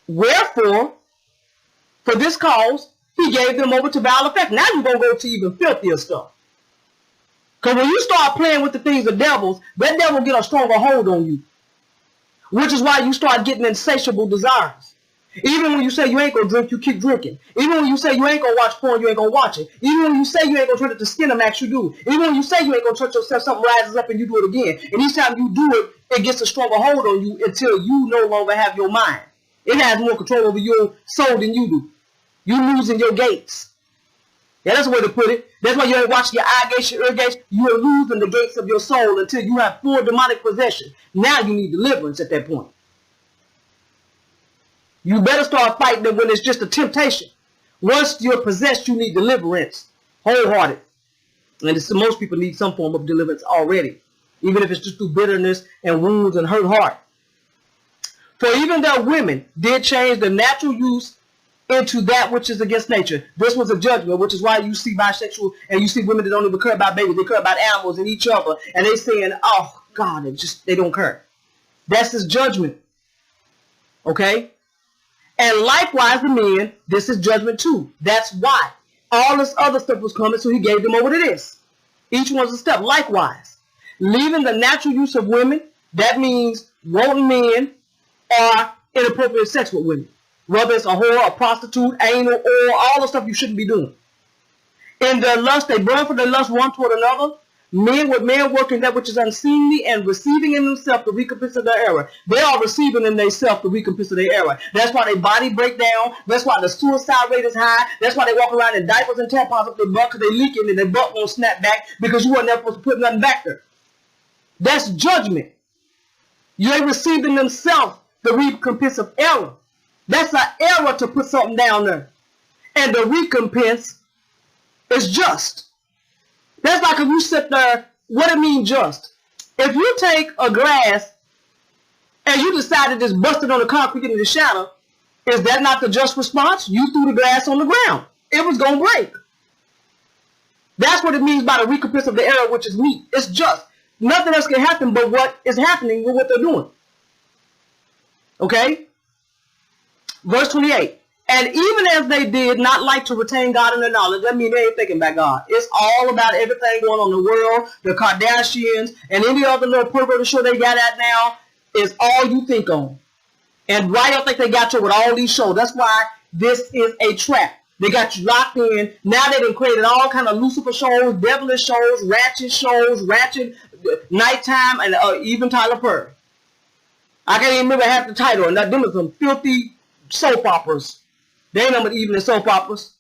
Wherefore, for this cause, he gave them over to vile effect. Now you're going to go to even filthier stuff. Because when you start playing with the things of devils, that devil will get a stronger hold on you. Which is why you start getting insatiable desires. Even when you say you ain't going to drink, you keep drinking. Even when you say you ain't going to watch porn, you ain't going to watch it. Even when you say you ain't going to turn it to Skinamax, you do. Even when you say you ain't going to touch yourself, something rises up and you do it again. And each time you do it, it gets a stronger hold on you until you no longer have your mind. It has more control over your soul than you do. You losing your gates. Yeah, that's the way to put it. That's why you ain't watching your eye gates, your ear gates. You are losing the gates of your soul until you have full demonic possession. Now you need deliverance at that point. You better start fighting them when it's just a temptation. Once you're possessed, you need deliverance. Wholehearted. And most people need some form of deliverance already. Even if it's just through bitterness and wounds and hurt heart. For even though women did change the natural use into that which is against nature. This was a judgment, which is why you see bisexual and you see women that don't even care about babies. They care about animals and each other. And they saying, oh, God, they don't care. That's his judgment. Okay? And likewise the men, this is judgment too. That's why. All this other stuff was coming, so he gave them over to this. Each one's a step. Likewise. Leaving the natural use of women, that means wanting men or inappropriate sex with women. Whether it's a whore, a prostitute, anal, or all the stuff you shouldn't be doing. In their lust, they burn for their lust one toward another. Men with men working that which is unseemly and receiving in themselves the recompense of their error. They are receiving in themselves the recompense of their error. That's why their body break down. That's why the suicide rate is high. That's why they walk around in diapers and tampons up their butt because they leaking and their butt won't snap back because you weren't never supposed to put nothing back there. That's judgment. You ain't receiving themselves the recompense of error. That's an error to put something down there. And the recompense is just. That's like if you sit there, what it mean just? If you take a glass and you decide to just bust it on the concrete in the shadow, is that not the just response? You threw the glass on the ground. It was going to break. That's what it means by the recompense of the error, which is meat. It's just. Nothing else can happen but what is happening with what they're doing. Okay? Verse 28. And even as they did not like to retain God in their knowledge, that means they ain't thinking about God. It's all about everything going on in the world, the Kardashians, and any other little pervert show they got at now is all you think on. And why do you think they got you with all these shows? That's why this is a trap. They got you locked in. Now they done created all kind of Lucifer shows, devilish shows, ratchet nighttime, and even Tyler Perry. I can't even remember half the title. And them are some filthy soap operas. They ain't numbered evening soap operas.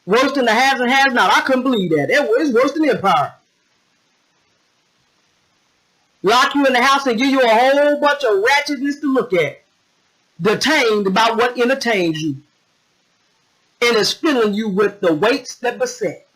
Worse than the has and has not. I couldn't believe that. It's worse than Empire. Lock you in the house and give you a whole bunch of ratchetness to look at. Detained about what entertains you. And is filling you with the weights that beset.